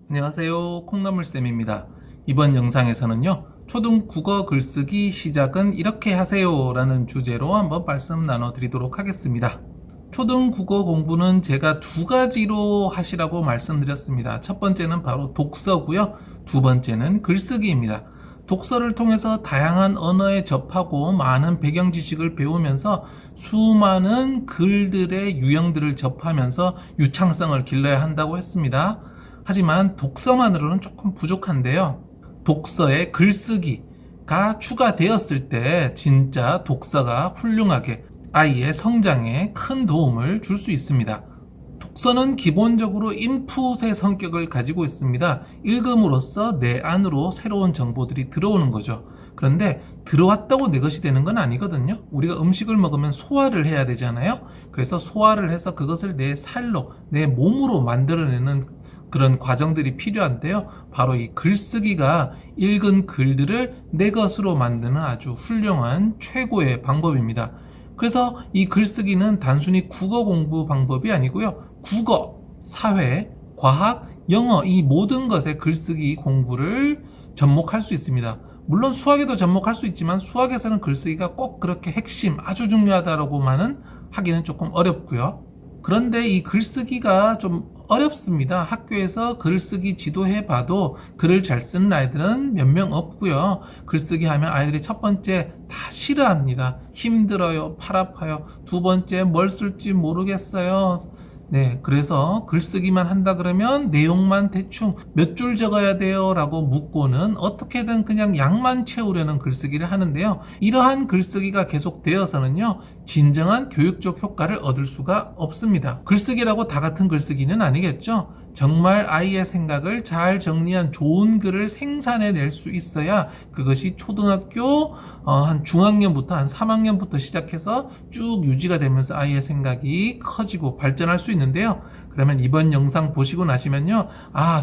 안녕하세요. 콩나물쌤입니다. 이번 영상에서는요, 초등 국어 글쓰기 시작은 이렇게 하세요 라는 주제로 한번 말씀 나눠드리도록 하겠습니다. 초등 국어 공부는 제가 두 가지로 하시라고 말씀드렸습니다. 첫 번째는 바로 독서고요. 두 번째는 글쓰기입니다. 독서를 통해서 다양한 언어에 접하고 많은 배경 지식을 배우면서 수많은 글들의 유형들을 접하면서 유창성을 길러야 한다고 했습니다. 하지만 독서만으로는 조금 부족한데요. 독서에 글쓰기가 추가되었을 때 진짜 독서가 훌륭하게 아이의 성장에 큰 도움을 줄 수 있습니다. 독서는 기본적으로 인풋의 성격을 가지고 있습니다. 읽음으로써 내 안으로 새로운 정보들이 들어오는 거죠. 그런데 들어왔다고 내 것이 되는 건 아니거든요. 우리가 음식을 먹으면 소화를 해야 되잖아요. 그래서 소화를 해서 그것을 내 살로, 내 몸으로 만들어내는 그런 과정들이 필요한데요. 바로 이 글쓰기가 읽은 글들을 내 것으로 만드는 아주 훌륭한 최고의 방법입니다. 그래서 이 글쓰기는 단순히 국어 공부 방법이 아니고요. 국어, 사회, 과학, 영어 이 모든 것에 글쓰기 공부를 접목할 수 있습니다. 물론 수학에도 접목할 수 있지만 수학에서는 글쓰기가 꼭 그렇게 핵심, 아주 중요하다라고만은 하기는 조금 어렵고요. 그런데 이 글쓰기가 좀 어렵습니다. 학교에서 글쓰기 지도해 봐도 글을 잘 쓰는 아이들은 몇 명 없고요. 글쓰기 하면 아이들이 첫 번째 다 싫어합니다. 힘들어요. 팔 아파요. 두 번째 뭘 쓸지 모르겠어요. 네, 그래서 글쓰기만 한다 그러면 내용만 대충 몇 줄 적어야 돼요 라고 묻고는 어떻게든 그냥 양만 채우려는 글쓰기를 하는데요. 이러한 글쓰기가 계속되어서는요, 진정한 교육적 효과를 얻을 수가 없습니다. 글쓰기라고 다 같은 글쓰기는 아니겠죠. 정말 아이의 생각을 잘 정리한 좋은 글을 생산해낼 수 있어야 그것이 초등학교 한 중학년부터 한 3학년부터 시작해서 쭉 유지가 되면서 아이의 생각이 커지고 발전할 수 있는데요. 그러면 이번 영상 보시고 나시면요,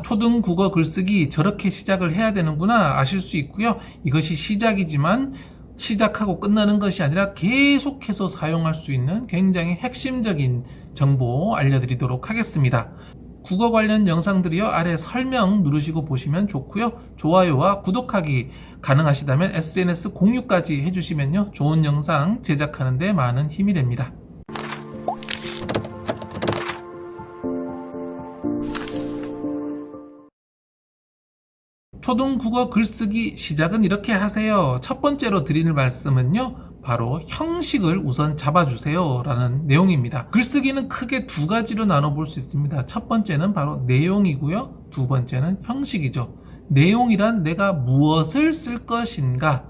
초등 국어 글쓰기 저렇게 시작을 해야 되는구나 아실 수 있고요. 이것이 시작이지만 시작하고 끝나는 것이 아니라 계속해서 사용할 수 있는 굉장히 핵심적인 정보 알려드리도록 하겠습니다. 국어 관련 영상들이요, 아래 설명 누르시고 보시면 좋고요. 좋아요와 구독하기 가능하시다면 SNS 공유까지 해주시면요, 좋은 영상 제작하는 데 많은 힘이 됩니다. 초등 국어 글쓰기 시작은 이렇게 하세요. 첫 번째로 드리는 말씀은요, 바로 형식을 우선 잡아주세요 라는 내용입니다. 글쓰기는 크게 두 가지로 나눠볼 수 있습니다. 첫 번째는 바로 내용이고요. 두 번째는 형식이죠. 내용이란 내가 무엇을 쓸 것인가,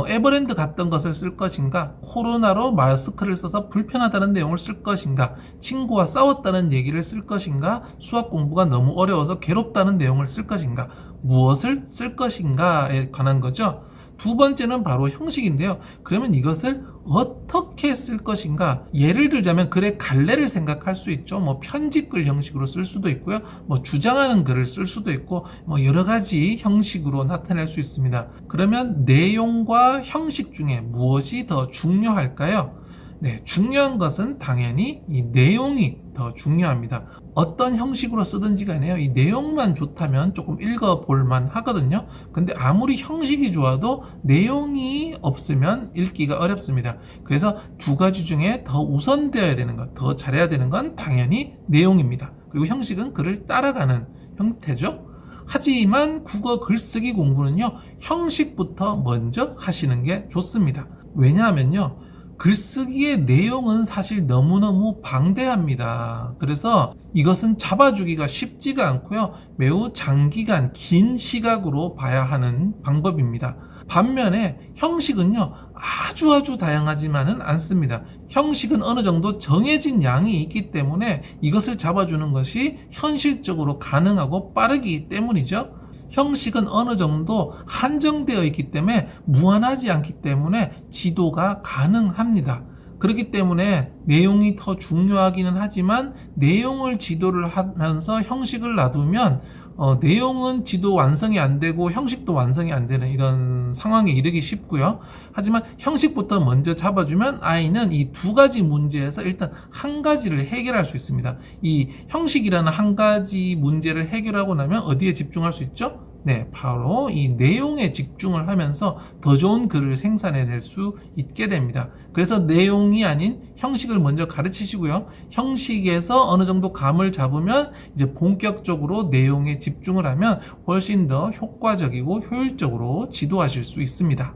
에버랜드 갔던 것을 쓸 것인가, 코로나로 마스크를 써서 불편하다는 내용을 쓸 것인가, 친구와 싸웠다는 얘기를 쓸 것인가, 수학 공부가 너무 어려워서 괴롭다는 내용을 쓸 것인가, 무엇을 쓸 것인가에 관한 거죠. 두 번째는 바로 형식인데요. 그러면 이것을 어떻게 쓸 것인가? 예를 들자면 글의 갈래를 생각할 수 있죠. 편집글 형식으로 쓸 수도 있고요. 주장하는 글을 쓸 수도 있고, 여러 가지 형식으로 나타낼 수 있습니다. 그러면 내용과 형식 중에 무엇이 더 중요할까요? 네, 중요한 것은 당연히 이 내용이 더 중요합니다. 어떤 형식으로 쓰든지 간에요, 이 내용만 좋다면 조금 읽어볼만 하거든요. 근데 아무리 형식이 좋아도 내용이 없으면 읽기가 어렵습니다. 그래서 두 가지 중에 더 우선되어야 되는 것, 더 잘해야 되는 건 당연히 내용입니다. 그리고 형식은 글을 따라가는 형태죠. 하지만 국어 글쓰기 공부는요, 형식부터 먼저 하시는 게 좋습니다. 왜냐하면요, 글쓰기의 내용은 사실 너무너무 방대합니다. 그래서 이것은 잡아주기가 쉽지가 않고요. 매우 장기간 긴 시각으로 봐야 하는 방법입니다. 반면에 형식은요, 아주 다양하지만은 않습니다. 형식은 어느 정도 정해진 양이 있기 때문에 이것을 잡아주는 것이 현실적으로 가능하고 빠르기 때문이죠. 형식은 어느 정도 한정되어 있기 때문에 무한하지 않기 때문에 지도가 가능합니다. 그렇기 때문에 내용이 더 중요하기는 하지만 내용을 지도를 하면서 형식을 놔두면 내용은 지도 완성이 안 되고 형식도 완성이 안 되는 이런 상황에 이르기 쉽고요. 하지만 형식부터 먼저 잡아주면 아이는 이 두 가지 문제에서 일단 한 가지를 해결할 수 있습니다. 이 형식이라는 한 가지 문제를 해결하고 나면 어디에 집중할 수 있죠? 네, 바로 이 내용에 집중을 하면서 더 좋은 글을 생산해낼 수 있게 됩니다. 그래서 내용이 아닌 형식을 먼저 가르치시고요. 형식에서 어느 정도 감을 잡으면 이제 본격적으로 내용에 집중을 하면 훨씬 더 효과적이고 효율적으로 지도하실 수 있습니다.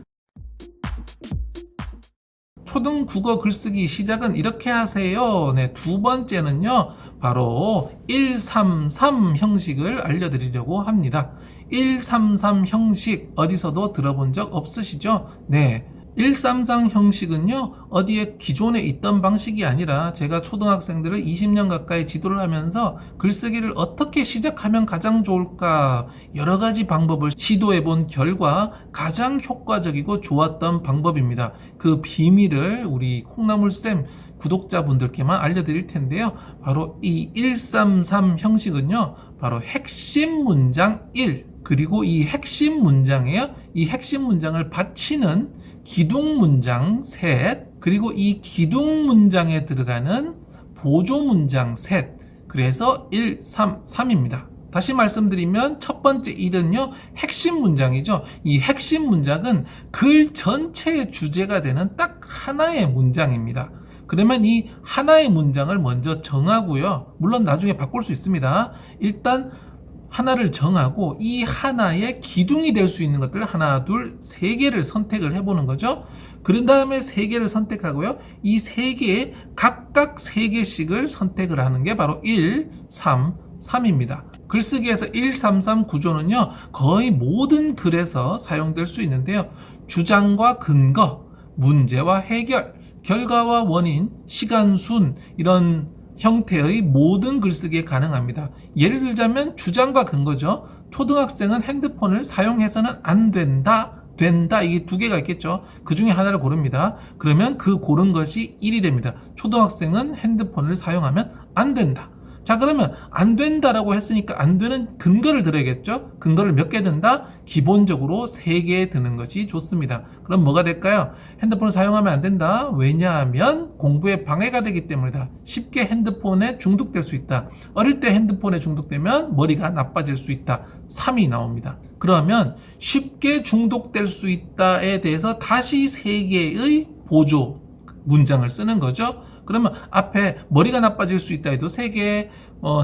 초등 국어 글쓰기 시작은 이렇게 하세요. 네, 두 번째는요, 바로 133 형식을 알려드리려고 합니다. 133 형식 어디서도 들어본 적 없으시죠? 네. 133 형식은요, 어디에 기존에 있던 방식이 아니라 제가 초등학생들을 20년 가까이 지도를 하면서 글쓰기를 어떻게 시작하면 가장 좋을까 여러 가지 방법을 시도해 본 결과 가장 효과적이고 좋았던 방법입니다. 그 비밀을 우리 콩나물쌤 구독자분들께만 알려드릴 텐데요. 바로 이 133 형식은요, 바로 핵심 문장 1, 그리고 이 핵심 문장이에요. 이 핵심 문장을 받치는 기둥 문장 셋, 그리고 이 기둥 문장에 들어가는 보조 문장 셋. 그래서 1, 3, 3입니다. 다시 말씀드리면 첫 번째 1은요, 핵심 문장이죠. 이 핵심 문장은 글 전체의 주제가 되는 딱 하나의 문장입니다. 그러면 이 하나의 문장을 먼저 정하고요. 물론 나중에 바꿀 수 있습니다. 일단 하나를 정하고 이 하나의 기둥이 될 수 있는 것들 하나, 둘, 세 개를 선택을 해보는 거죠. 그런 다음에 세 개를 선택하고요. 이 세 개에 각각 세 개씩을 선택을 하는 게 바로 1, 3, 3입니다. 글쓰기에서 1, 3, 3 구조는요, 거의 모든 글에서 사용될 수 있는데요. 주장과 근거, 문제와 해결, 결과와 원인, 시간순, 이런 형태의 모든 글쓰기에 가능합니다. 예를 들자면 주장과 근거죠. 초등학생은 핸드폰을 사용해서는 안 된다, 된다, 이게 두 개가 있겠죠. 그 중에 하나를 고릅니다. 그러면 그 고른 것이 1이 됩니다. 초등학생은 핸드폰을 사용하면 안 된다. 자, 그러면 안 된다라고 했으니까 안 되는 근거를 들어야겠죠. 근거를 몇 개 든다? 기본적으로 3개 드는 것이 좋습니다. 그럼 뭐가 될까요? 핸드폰을 사용하면 안 된다. 왜냐하면 공부에 방해가 되기 때문이다. 쉽게 핸드폰에 중독될 수 있다. 어릴 때 핸드폰에 중독되면 머리가 나빠질 수 있다. 3이 나옵니다. 그러면 쉽게 중독될 수 있다에 대해서 다시 3개의 보조 문장을 쓰는 거죠. 그러면 앞에 머리가 나빠질 수 있다 해도 3개,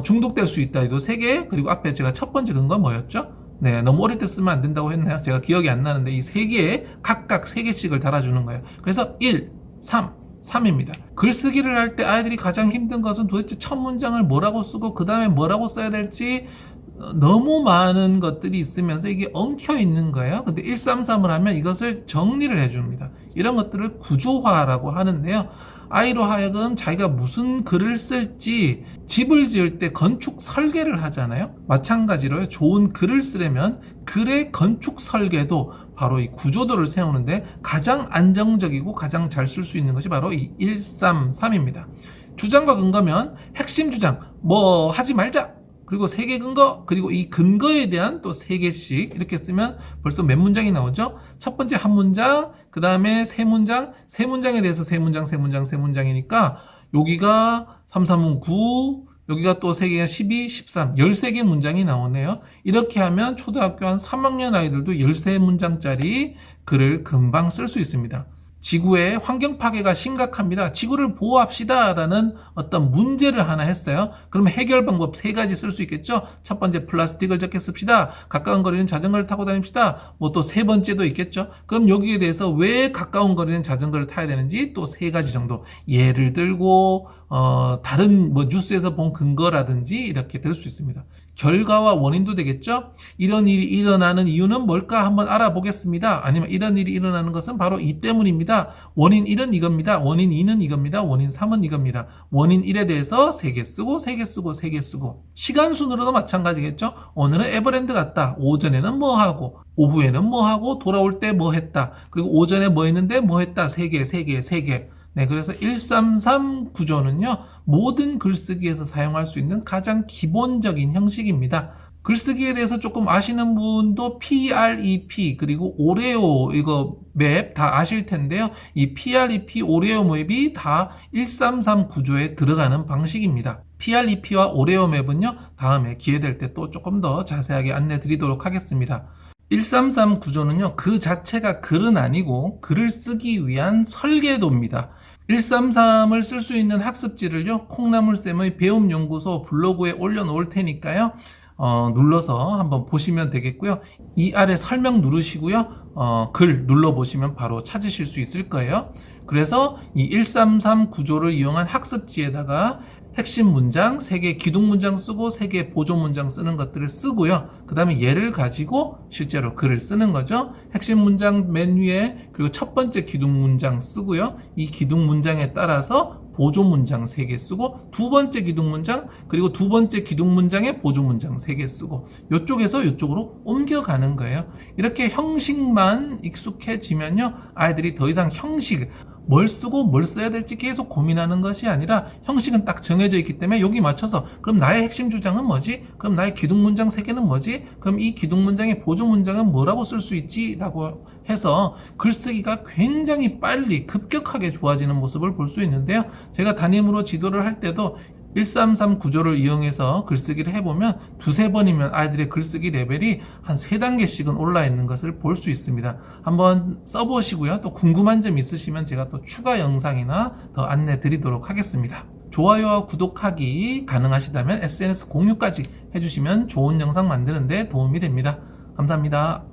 중독될 수 있다 해도 3개, 그리고 앞에 제가 첫 번째 근거 뭐였죠? 네, 너무 어릴 때 쓰면 안 된다고 했나요? 제가 기억이 안 나는데 이 3개에 각각 3개씩을 달아주는 거예요. 그래서 1, 3, 3입니다. 글쓰기를 할 때 아이들이 가장 힘든 것은 도대체 첫 문장을 뭐라고 쓰고 그 다음에 뭐라고 써야 될지 너무 많은 것들이 있으면서 이게 엉켜 있는 거예요. 근데 133을 하면 이것을 정리를 해줍니다. 이런 것들을 구조화라고 하는데요. 아이로 하여금 자기가 무슨 글을 쓸지 집을 지을 때 건축 설계를 하잖아요. 마찬가지로 좋은 글을 쓰려면 글의 건축 설계도 바로 이 구조도를 세우는데 가장 안정적이고 가장 잘 쓸 수 있는 것이 바로 이 133입니다. 주장과 근거면 핵심 주장, 뭐 하지 말자. 그리고 3개 근거, 그리고 이 근거에 대한 또 3개씩 이렇게 쓰면 벌써 몇 문장이 나오죠? 첫 번째 한 문장, 그 다음에 세 문장, 세 문장에 대해서 세 문장, 세 문장, 세 문장이니까 여기가 3, 3은 9, 여기가 또 3개가 12, 13, 13개 문장이 나오네요. 이렇게 하면 초등학교 한 3학년 아이들도 13문장짜리 글을 금방 쓸 수 있습니다. 지구의 환경 파괴가 심각합니다. 지구를 보호합시다 라는 어떤 문제를 하나 했어요. 그러면 해결 방법 3가지 쓸 수 있겠죠. 첫 번째, 플라스틱을 적게 씁시다. 가까운 거리는 자전거를 타고 다닙시다. 뭐 또 세 번째도 있겠죠. 그럼 여기에 대해서 왜 가까운 거리는 자전거를 타야 되는지 또 3가지 정도 예를 들고 다른 뭐 뉴스에서 본 근거라든지 이렇게 들 수 있습니다. 결과와 원인도 되겠죠. 이런 일이 일어나는 이유는 뭘까 한번 알아보겠습니다. 아니면 이런 일이 일어나는 것은 바로 이 때문입니다. 원인 1은 이겁니다. 원인 2는 이겁니다. 원인 3은 이겁니다. 원인 1에 대해서 3개 쓰고 3개 쓰고 3개 쓰고 시간 순으로도 마찬가지겠죠. 오늘은 에버랜드 갔다. 오전에는 뭐 하고 오후에는 뭐 하고 돌아올 때 뭐 했다. 그리고 오전에 뭐 했는데 뭐 했다. 3개 3개 3개. 네, 그래서 133 구조는요, 모든 글쓰기에서 사용할 수 있는 가장 기본적인 형식입니다. 글쓰기에 대해서 조금 아시는 분도 PREP 그리고 오레오 이거 맵 다 아실 텐데요. 이 PREP 오레오 맵이 다 133 구조에 들어가는 방식입니다. PREP와 오레오 맵은요, 다음에 기회 될 때 또 조금 더 자세하게 안내 드리도록 하겠습니다. 133 구조는요, 그 자체가 글은 아니고 글을 쓰기 위한 설계도입니다. 133을 쓸 수 있는 학습지를요, 콩나물쌤의 배움연구소 블로그에 올려놓을 테니까요, 눌러서 한번 보시면 되겠고요. 이 아래 설명 누르시고요. 글 눌러보시면 바로 찾으실 수 있을 거예요. 그래서 이 133 구조를 이용한 학습지에다가 핵심 문장 3개 기둥 문장 쓰고 3개 보조 문장 쓰는 것들을 쓰고요. 그 다음에 얘를 가지고 실제로 글을 쓰는 거죠. 핵심 문장 맨 위에 그리고 첫 번째 기둥 문장 쓰고요. 이 기둥 문장에 따라서 보조 문장 3개 쓰고 두 번째 기둥 문장 그리고 두 번째 기둥 문장에 보조 문장 3개 쓰고 이쪽에서 이쪽으로 옮겨가는 거예요. 이렇게 형식만 익숙해지면요, 아이들이 더 이상 형식 뭘 쓰고 뭘 써야 될지 계속 고민하는 것이 아니라 형식은 딱 정해져 있기 때문에 여기 맞춰서 그럼 나의 핵심 주장은 뭐지? 그럼 나의 기둥 문장 3개는 뭐지? 그럼 이 기둥 문장의 보조 문장은 뭐라고 쓸 수 있지? 라고 해서 글쓰기가 굉장히 빨리 급격하게 좋아지는 모습을 볼 수 있는데요. 제가 담임으로 지도를 할 때도 133 구조를 이용해서 글쓰기를 해보면 두세 번이면 아이들의 글쓰기 레벨이 한 3단계씩은 올라 있는 것을 볼 수 있습니다. 한번 써보시고요. 또 궁금한 점 있으시면 제가 또 추가 영상이나 더 안내 드리도록 하겠습니다. 좋아요와 구독하기 가능하시다면 SNS 공유까지 해주시면 좋은 영상 만드는 데 도움이 됩니다. 감사합니다.